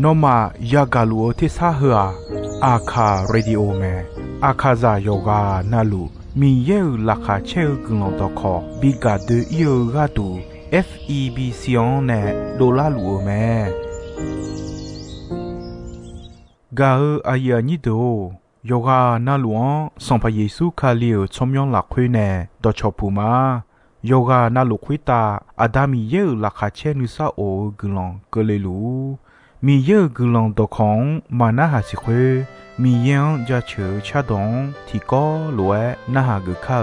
นอมายากาลัวที่ซาหัวอาคาเรดิโอเมอาคาซาโยกานาลูมีเยอลักาเชลกลองตอคอบิกาเดเยอกาตู FEB เซียนเนโดลาลัวเมกาอายานิโดโยกานาลวงสัมพเยซูคาเลียวชมยองหลักคุยเนดอชอปูมาโยกานาลุคุยตาอาดามีเยอลักาเชนุซาโอกลองเกเลลูมีเยอะกลองตอของมานาหาสิเควมียังจะเชื่อชาดงที่ก็รวยนาหากข้า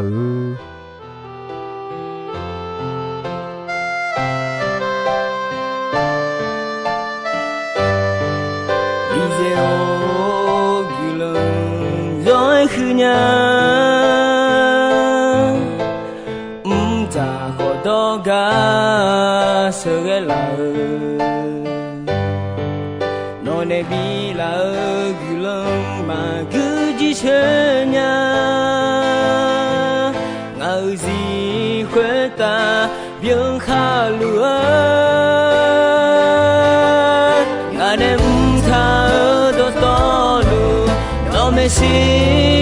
อีเซโอกลองย้อยคืนยังจะขอดอกาเสกลาในปีลากุลมากุจิเชญาเงาสีขวตาเบียงข้าลัวงานเอ็มท่าดอตอลูน้องไม่ใช่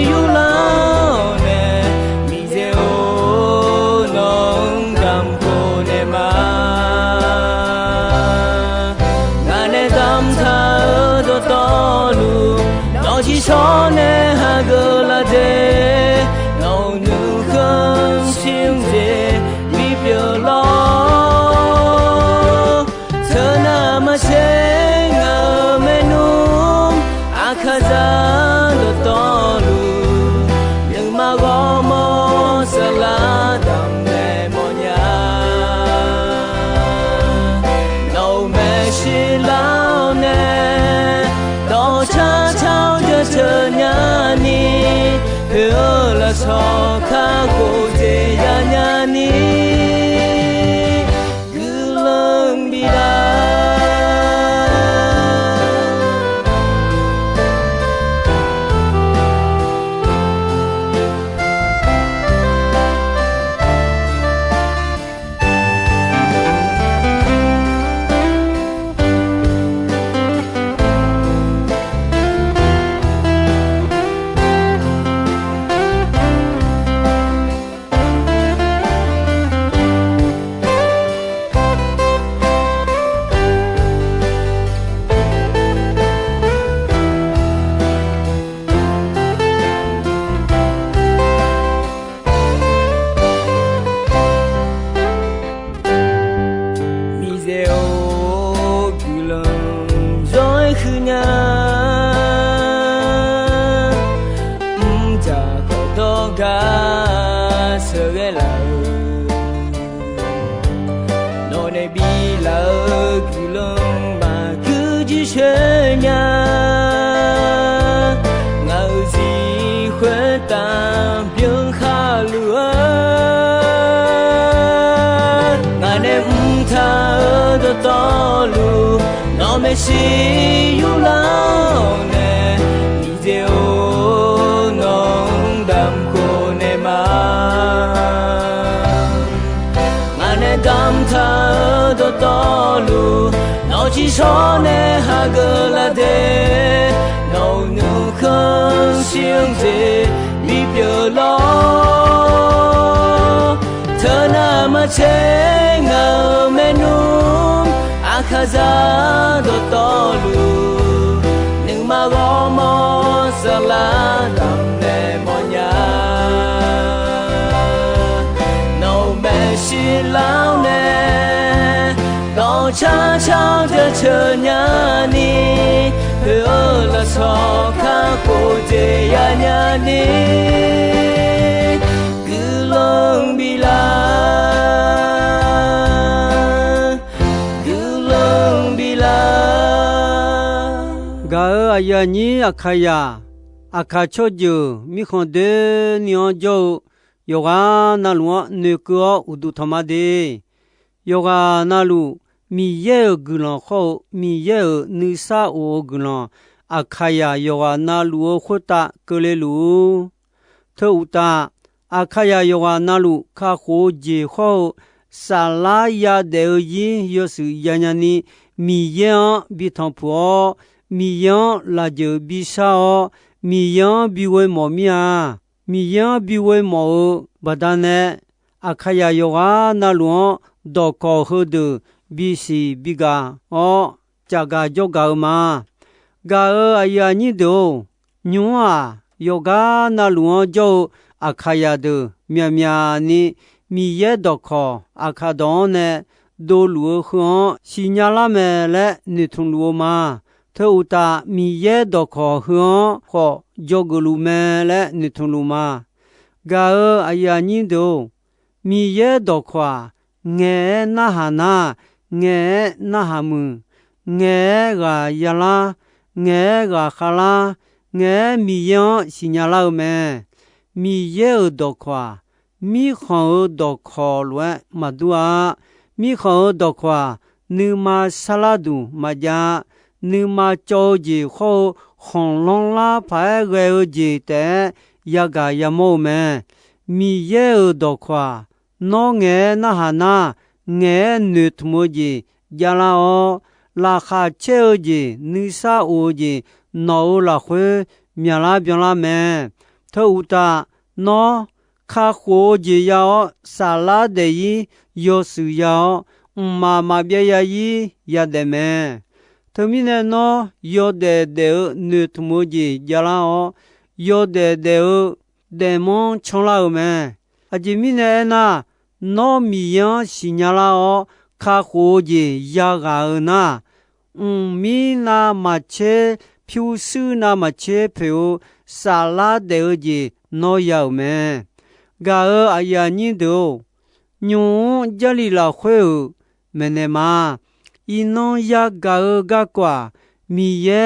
อยู่แล้วเนมิเซโอน้องดำโคเนมางานเอ็ดำท่าchỉ cho nên hai người là thế nào như không xin gì vì biểu lo thơ nào mà sẽ ngờ mê nung khá ra đồ to lù nhưng mà gõ mô sẽ là đầm mê mô nhà nào mê chỉ lao nè đó cha chào chờ nhà ni hứa là cho khá cô dễ nhà ni cứ lưng bị đá to lu nó mới xí yêu lao nè đi theo nong đam khô nè mà nè đam thà to lu nó chỉ cho nè hà gờ là thế nó nu không xiên gì vì biểu lo thơ na mà chế ngờ mê nung khá ra đồ to lù nhưng mà gõ mô sẽ là đầm nè mô nhà nâu mẹ xì lao nè đó cha cháu chờ chờ nhà ni hứa là cho khá cô dễ nhà ni cứ lông bị la gã aya ni akaya akacho ju mi khonde nyo jo yoga na lu ne ko udu thamade yoga na lu mi ye gulon kho mi ye ni sa o gulon akaya yoga na lu khota kele lu thouta akaya yoga na lu kha kho je kho 萨拉亚德伊有时亚亚尼米样比汤普米样拉就比少米样比为毛米啊米样比为毛不但呢阿卡亚有啊那罗多高后的比是比个加个就个嘛个哎呀你都牛啊有个那罗就阿卡亚的喵喵呢米也多高阿卡多呢都罗和西亚拉梅来你通罗嘛头大米也多高和就个路梅来你通罗嘛个哎呀你都米也多高nghe na hà na nghe na hà mù nghe gà ya la nghe gà kha la nghe mi yang xi nya la me mi ye ở do khoa mi khao do kho lue ma dua mi khao do khoa nu ma saladu ma ja nu ma cho ji kho hong long la phai ge ji te ya ga ya mo me mi ye ở do khoa nó nghe na hà na nghe nứt mồ gì gia la o la kha cheo gì nữ sa o gì nó là khuê mía la biang la mẹ thâu ta nó kha khô gì yao sa la de yi yo su yao ma bia ya yi ya de mẹ thâu mi nè nó yo de nứt mồ gì gia la o yo de mong chong la mẹ aji mi nè na nó mi yang xi nhà la o kha khô gì ya ga na mi na ma che phiu sư na ma che phiu sa la de gì nó yao me ga aya ni do nyu ja li la khwe me ne ma ino ya ga kwa mi ye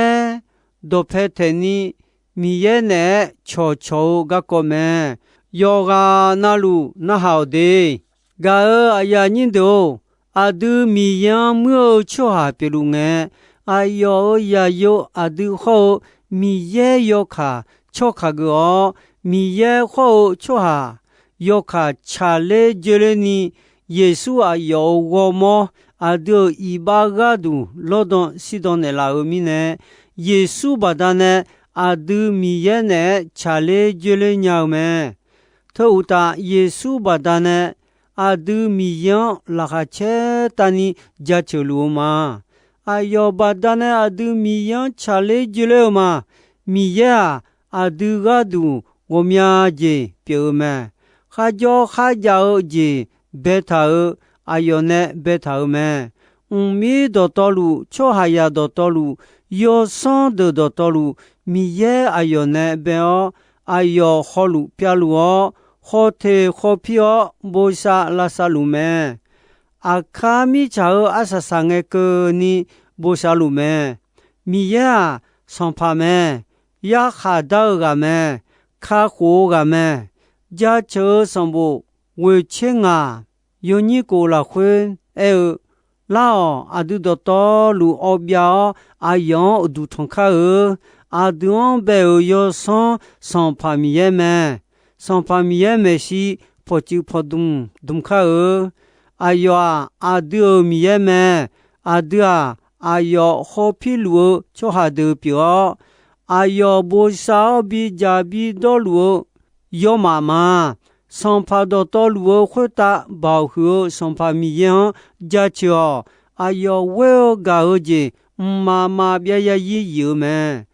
do phe the ni mi ye ne cho ga ko me yoga na lu na hao de ga aya nyin do adu mi yang mu cho ha pi lu nge ayo ya yo adu ho mi ye yo kha cho kha go mi ye ho cho ha yo kha cha le je le ni yesu ayo go mo adu iba ga du lo don si don ne la mi ne yesu ba da ne adu mi ye ne cha le je le nya me thâu ta yesu ba da ne adu mi yang la kha che tani ja chulu ma ayo ba da ne adu mi yang cha le je le ma mi ya adu ga du wo mya je pyo me kha jo kha ja je be tha ayo ne be tha me mi do to lu cho ha ya do to lu yo son de do to lu mi ye ayo ne be o ayo ho lu pya lu o ho the ho pyo bo sa la sa lu me akha mi cha asa sa nge ko ni bo sa lu me mi ya son pa me ya kha da ga me kha ho ga me ja cho son bo we chen a yo ni ko la khwen lao adu do to lu obia ayon du thon kha adon be yo son famille me son famille me si pochi podum dum kha ayo adu mi me adu ayo ho pi lu cho ha de pyo ayo bo sa bi ja bi do lu yo mama son pa do to lu khu ta ba hu son famille ja cho ayo we ga ji mama bia ya yi yu me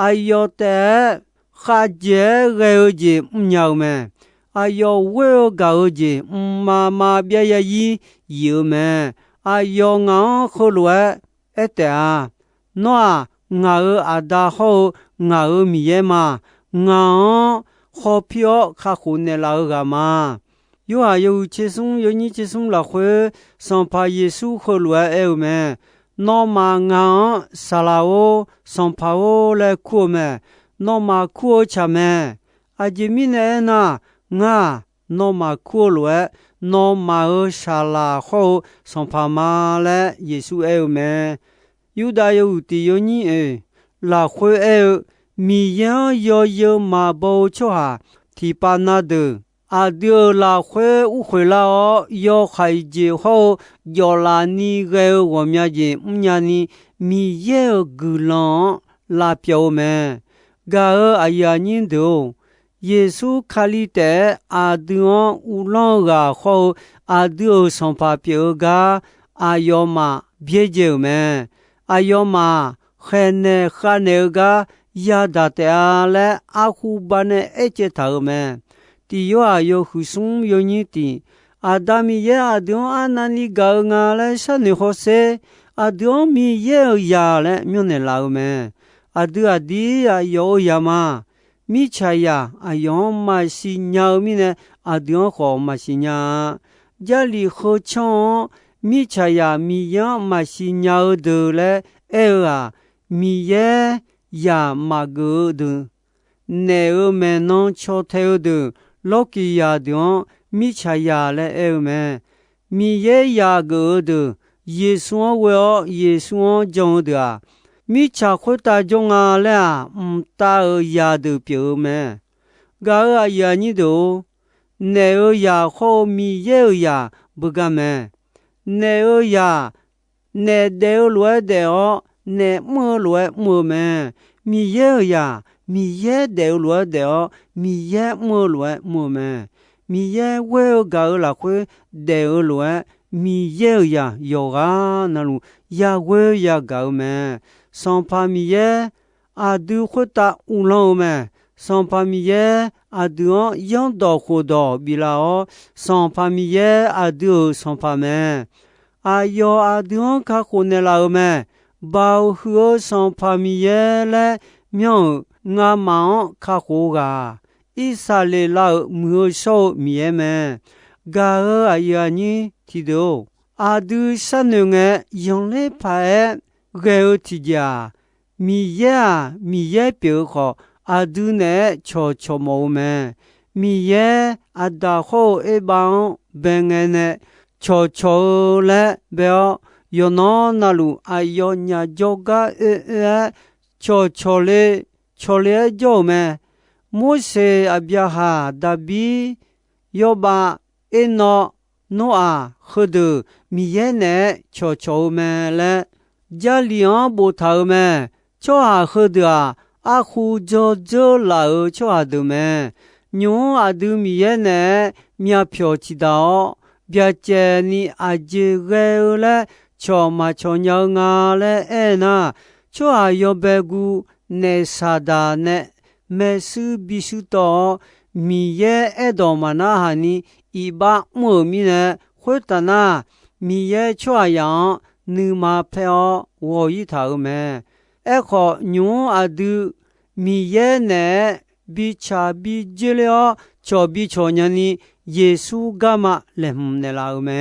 ayo te kha je ge ji nyao me ayo we ga ji mama bia ya yi yu me ayo nga khu lu ete a no nga ada ho nga mi ye ma nga ho pyo kha khu ne la ga ma yo ayo che sung yo ni che sung la khwe son pa yesu kho lu me no ma nga sa la o son pa o le ku me no ma ku cha me a ji mi ne na nga no ma ku lu no ma o sa la ho son pa ma le yesu me yu da yo ti yo ni la khwe mi yang yo ma bo cho ha ti pa na de 阿丢拉会乌回来哦，要海之后要拉你个我们的人米也个浪拉表们，个阿呀人都。耶稣卡里的阿丢乌浪个后阿丢上发表个阿要嘛别叫们，阿要嘛还呢还那个亚达的阿来阿胡巴呢一接头们，第有阿有胡松有你的阿达米也阿丢阿那里个阿来啥你好些阿丢米也呀来没呢老们，阿丢阿弟阿有呀嘛。米查呀，阿用马西鸟米呢？阿丢好马西鸟，家里好抢米查呀，米样马西鸟的嘞，啊，米耶呀马个的，那个们弄敲头的，老吉呀的，米查呀嘞，们米耶呀个的，耶稣我耶稣讲的啊。米查会打中啊了，打尔呀的表妹，个啊呀你都，那尔呀好米也呀不干咩，那尔呀，那得来的哦，那么来么咩，米也呀，米也得来的哦，米也么来么咩，米也为个啦会得来，米也呀有啊那路呀为呀个咩。sans famille à deux khota ulome sans famille à deux yang do khodo bilao sans famille à deux sans famille ayo à deux ka khone la me bao huo sans famille le miao nga ma ka kho ga isa le la mu so mie me ga ya ni ti do à deux sanunge yang le pa个体家米也表好，阿都呢悄毛们，米也阿达好一帮别人呢悄来表，有那路阿有伢叫个悄嘞叫么，莫些阿别哈达比要把一诺啊喝的米也呢悄么嘞。家里昂不头么，叫阿喝的啊，阿胡叫老叫阿的么，牛阿的米也呢，米票知道，别接你阿姐个嘞，叫嘛叫鸟啊嘞，那叫阿要白骨，那啥的呢，没事必须到，米也到嘛那哈尼，一把木米呢，会的那米也叫阿样。你妈陪我一头么？哎好，牛阿都米也呢？比查比吉了，查比查年呢？耶稣干嘛来来老么？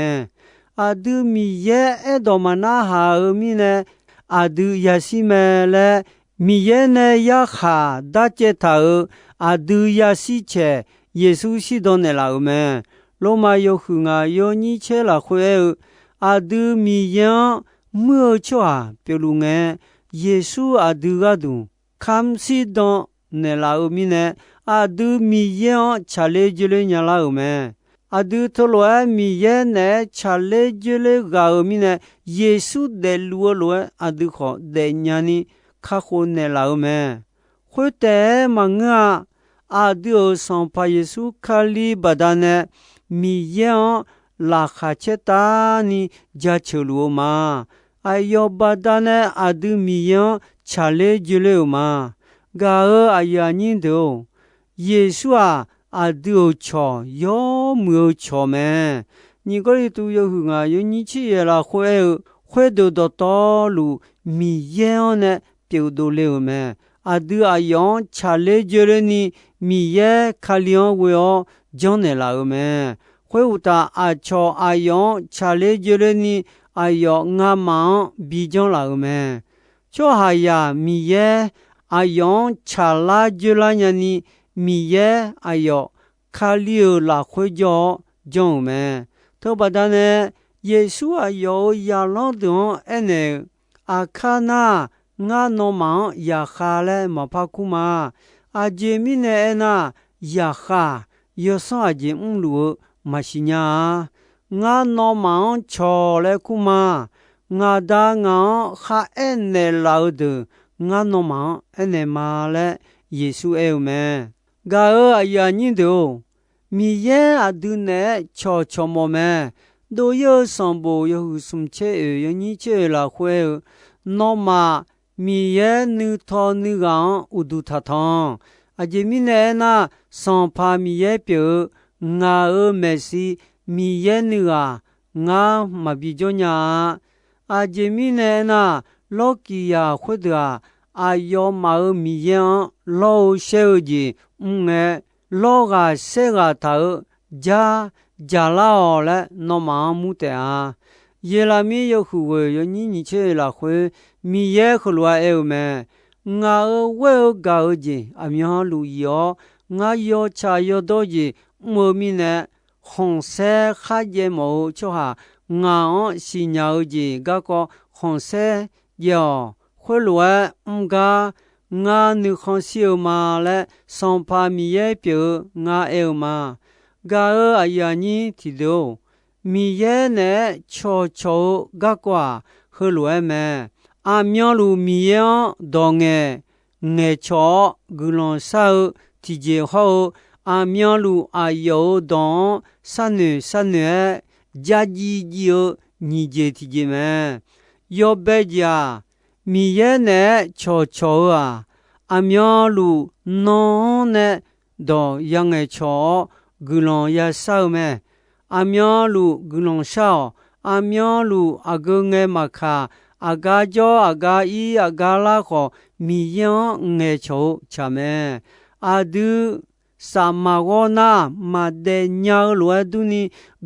阿都米也哎到嘛那哈米呢？阿都也是么嘞？米也呢也哈大街头，阿都也是切耶稣是到来老么？罗马有胡啊有你切了会。阿都米样莫错啊，比如呢，耶稣阿都个都，看是当那老米呢，阿都米样查来就来伢老么，阿都头来米样呢查来就来个米呢，耶稣的路阿都好的伢呢，卡好那老么，会得嘛啊，阿都上怕耶稣卡里巴达呢，米样。拉哈切达尼加丘鲁嘛，哎哟巴达呢阿都米样查嘞就了嘛，个哎呀你都，耶稣啊阿都瞧有没有瞧么？你个里都有啊，有你去也啦会得到道路米样呢丢到了么？阿都阿样查嘞就了你米也卡亮我要讲的啦么？会有的阿乔阿勇查理觉得你阿勇阿忙比较老么？就还呀米耶阿勇查拉觉得你米耶阿勇卡里拉会叫讲么？头把他呢耶稣阿有亚朗东安呢阿卡那阿诺忙亚哈嘞马帕库嘛阿杰米呢那亚哈。ယောဆောင်အခြင်းလူမရှိညာငါနောမောင်ချောလေကုမာငါဒါငါခါအဲနေလောက်ဒငါနောမောင်အနေမာလေယေရှုအဲမဲဂါအယာညင်းတို့မီရဲအဒုနဲ့ချောချောမောမဲဒိုယောဆောင်ဘယောဟုစုံချေယညိချေလာခွဲနောမာမီရဲနုထောနုကောင်ဥဒုထထောအဂျေမီနေနာဆောင်ဖာမီရဲပြငါမေစီမီရဲနုကငါမဘီကြောညာအဂျေမီနေနာလောကီယာခွဒရာအာယောမာမီယံလောရှေဂျီငဲလောကဆေကတာဂျာလာလေနောမာမူတဲအာယေလာမီယခုဝေယညညချေလာခွေမီရဲခလွာအဲမဲငါဝဲဂါဂျီအမျောလူယောငါယောချာယောတော့ဂျီမိုမီနဲ့ခုံဆဲခါဂျေမောချောဟာငါစီညာဂျီဂါကောခုံဆဲယောခွလွာငါငါနုခွန်စီမာလဲဆောင်ဖာမီရဲပြငါအဲမာဂါအယာနီတီဒိုမီရဲနဲ့ချောချောဂါကွာခလွဲမဲအမျောလူမီယံဒေါငဲငဲချောဂူလွန်ဆောတီဂျေဟောအမျောလူအယောဒေါဆန်နဂျာဂျီဂျီညီဂျေတီဂျေမဲယောဘဲဂျာမီရဲနဲ့ချောချောအမျောလူနောနဲ့ဒေါယငဲချောဂူလွန်ရဆောမဲအမျောလူဂူလွန်ဆောအမျောလူအဂငဲမခါအဂါကြောအဂါဤအဂါလာခောမီယံငဲချိုချမဲအဒုစာမဂောနာမဒေညာလွယ်ဒုနီ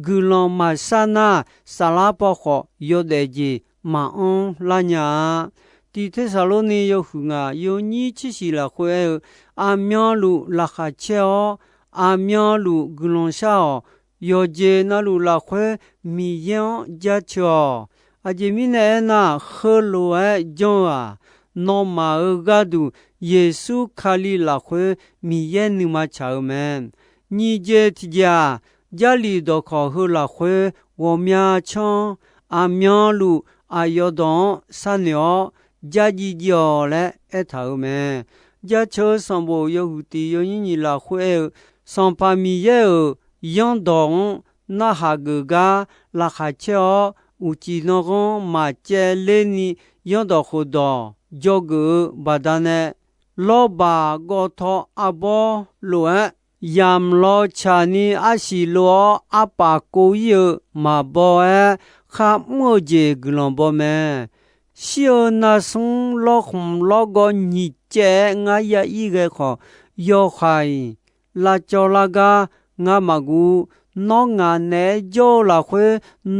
ဂူလွန်မဆနာဆလာပခောယောဒေဂျီမအွန်လာညာတီသေဆာလိုနီယောဟုငါယောညီချီစီလာခွဲအမျောလူလာခချေောအမျောလူဂူလွန်ရှာယောဂျေနလူလာခွဲမီယံဂျာချောအဂျေမီနေနာခလိုအဂျွန်နောမာဂါဒူယေစုခါလီလာခွေမီယဲနုမချာမန်ညီဂျေတီဂျာဂျာလီဒိုခေါ်ဟလာခွေဝမြာချွန်အမျောလူအယောဒွန်ဆန်ညောဂျာဂျီဂျောလဲအထာမန်ဂျာချောစံဘောယောဟုတီယောညင်ညီလာခွေစံပါမီယဲယွန်ဒွန်နာဟာဂဂါလာခချောဦးချီနောကွန်မာကျဲလေးနီယောဒခုဒေါဂျောဂဘာဒနဲလောဘာဂောထောအဘောလွဲယမ်လောချာနီအရှိလောအပါကိုယမဘောခါမိုဂျေဂလွန်ဘောမဲရှီယနာဆုံလောခုံလောဂောညိကျဲငါယဤကေခောယောခိုင်လာချောလာဂါငါမကူနောငါနဲဂျောလာခွေ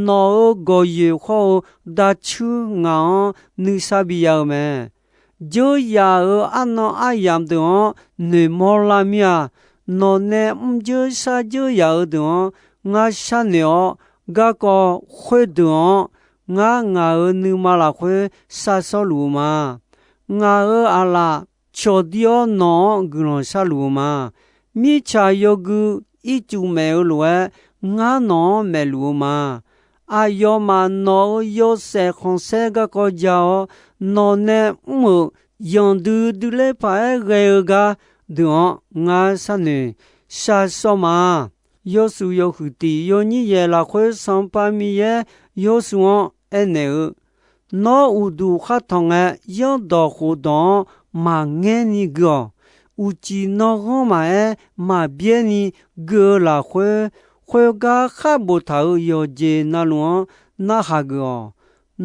နောဂောယေခောဒါချူငါနိဆဘီယောမဲဂျိုယာအနောအယမ်တောနေမောလာမီယာနောနဲဂျိုစာဂျိုယာတောငါရှာနေောဂါကောခွေတောငါနုမလာခွေဆာဆောလူမာငါအလာချောဒီယောနောဂလွန်ဆာလူမာမိချာယောဂုဤကျူမဲလွယ်ငါနောမဲလူမာအယောမနောယောဆေခွန်ဆေဂကောဂျာနောနဲမယွန်ဒူဒူလေပါရေဂါဒွန်ငါဆနေရှာဆောမာယောစုယောဟုတီယောညိယေလာခွေစံပါမီယေယောစုဝအနေနောဥဒုခထောငဲယောဒောခုဒေါမငဲနီဂောဦးချီနောဂောမာမဘီနီဂေလာခွေဂါခဘိုထာယောဂျေနလွန်နာဟာဂော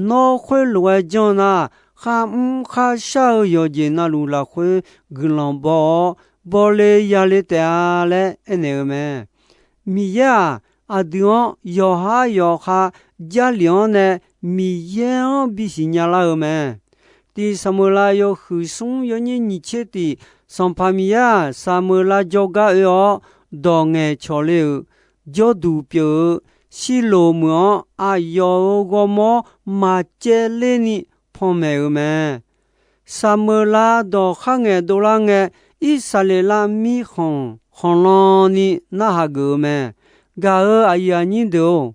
နောခွေလွယ်ဂျွန်နာခခါရှာယောဂျေနလူလာခွေဂလွန်ဘောလေရလေတဲလဲအနေမဲမီယာအဒွန်ယောဟာယောခါဂျာလျောနဲ့မီယေဘီစီညာလာမဲတီစမလာယောခုဆုံယောညညချေတီစံဖာမီယာစမလာဂျောဂါယောဒေါငဲချောလေဂျောဒူပြရှိလိုမောအယောဂမောမာကျဲလေးနိဖောမဲမဲစမလာဒေါခငဲဒေါလာငဲဣဆာလေလာမီခွန်ခ红浪你那哈个么？嘎尔哎呀你都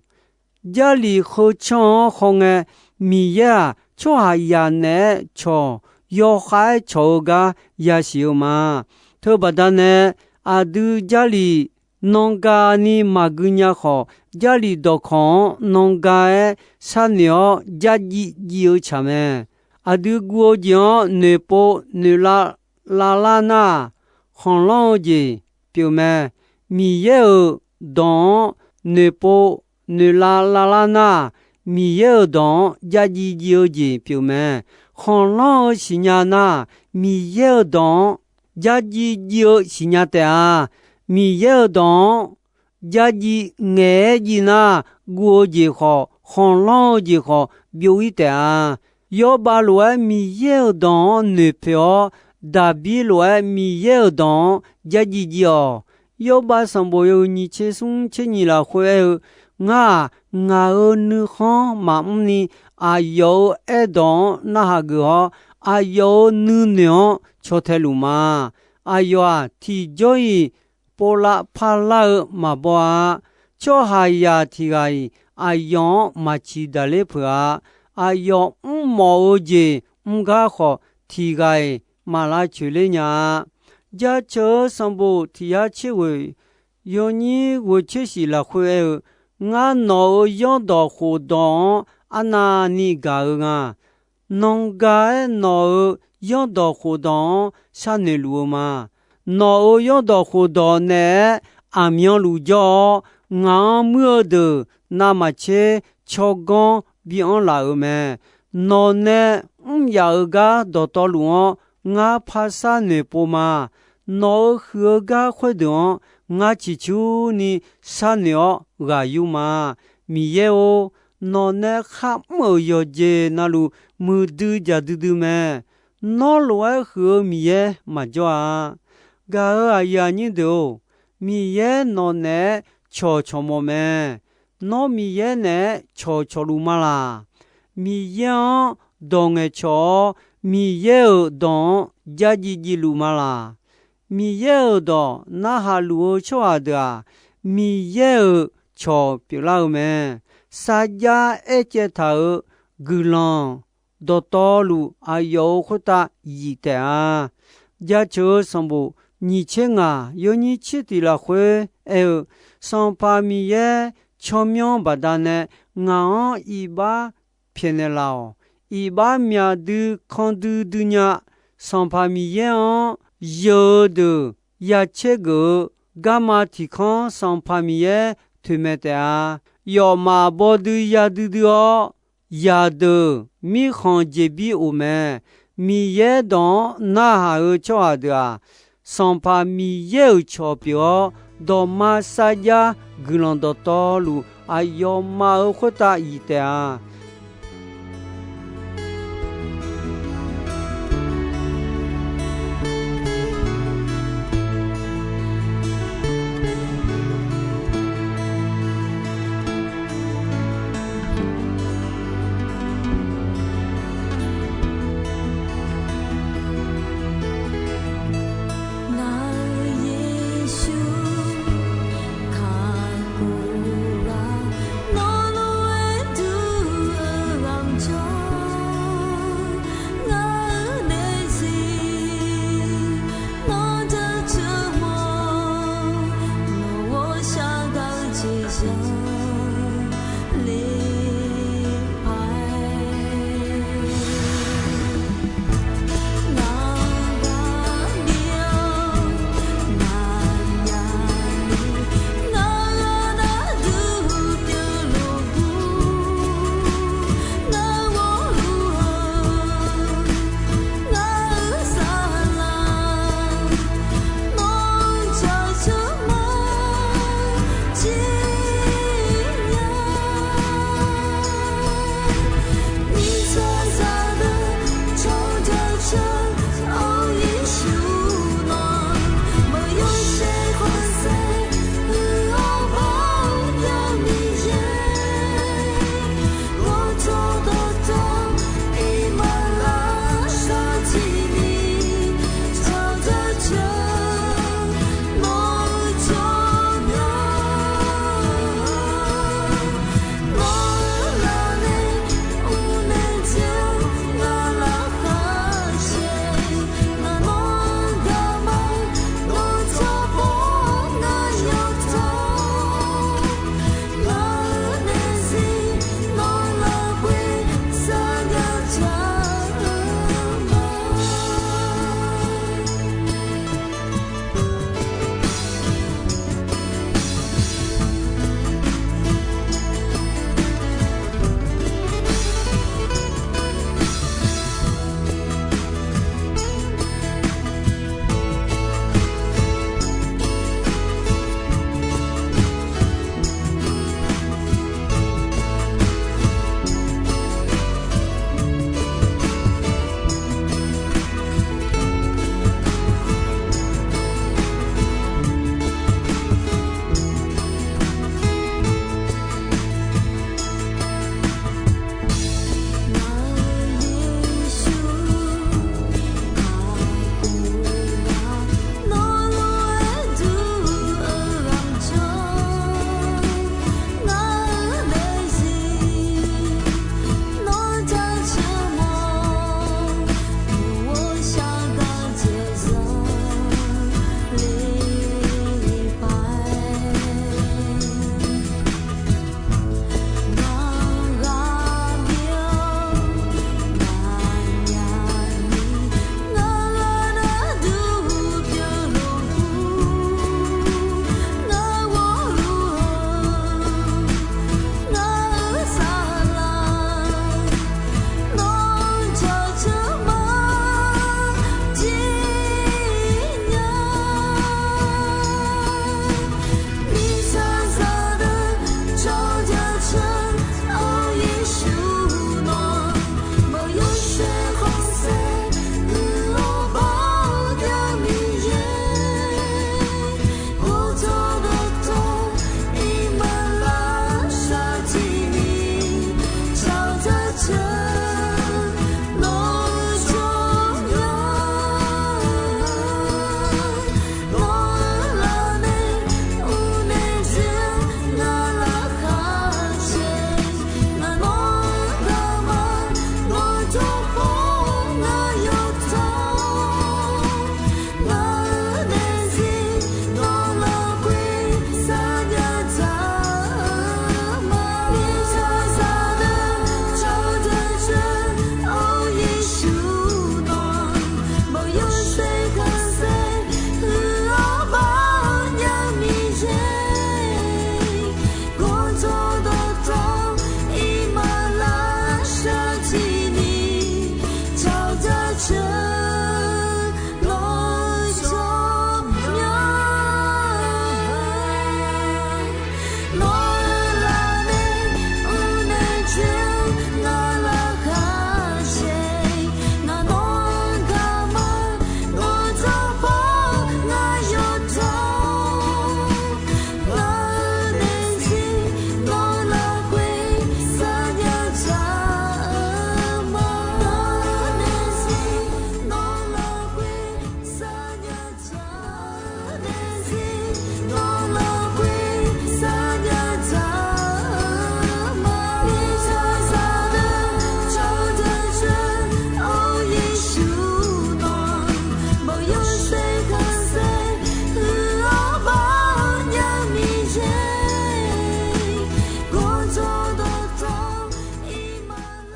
家里好强红哎米呀，错哈呀呢错，要害错个也少嘛。特别的呢，阿都家里农家你马个呀好，家里都看农家诶产业家己有钱么？阿都国家内部内拉那红浪子表么？米也有当内部内拉那米也有当家己有钱表么？红浪是伢那米也有当家己有是伢的啊，米也有当家己爱的那国际好红浪就好表一的啊。要把罗米也当女票，大比罗米也当家己叫，要把上波有你切送切你了会我女行嘛你啊有爱当那哈个啊有女娘瞧太路嘛啊有啊提交伊波拉帕拉嘛不啊瞧哈呀提个啊用嘛起的嘞婆啊啊用毛子个好提个马拉去嘞呀家车上波提下去位有你我确实了会我脑用到活动啊那你个啊农家脑用到活动啥内路嘛脑用到活动呢阿苗路叫我么的那么切巧讲比昂来么脑呢要个到路我怕啥内部嘛脑和个活动我祈求你啥鸟个有嘛米耶哦脑呢还没有接那路没得家的么脑路和米耶嘛叫啊个啊呀你都米耶脑呢悄悄么么脑米耶呢悄悄路嘛啦米耶当个悄米耶当家己路嘛啦米耶的那哈路悄的米耶悄表老么撒家一接头古浪到道路啊有或大一的啊家车上部你切啊有你切的了会上把米耶巧妙把它呢俺一把偏的老一把面的看的呀上把米耶有的也切个干嘛提康上把米耶推没的啊要嘛不的呀的哦呀的米行这比我们米耶当那还有巧的啊上把米耶巧表到马萨家格朗的道路啊要嘛或大一点啊No, no,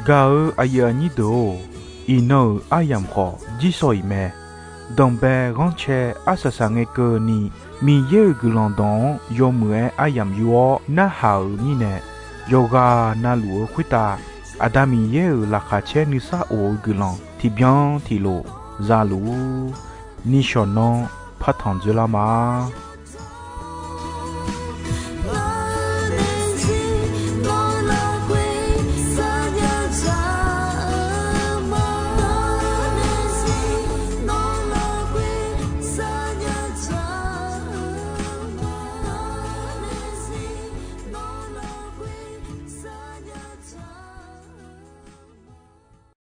gao ayani do ino ayam kho jisoi me dombe ronche asasange ko ni mi ye gulondon yomue ayam yuo na hao ni ne yoga na luo kwita adami ye la kha che ni sa o gulon ti bien ti lo za lu ni shonon patan de la ma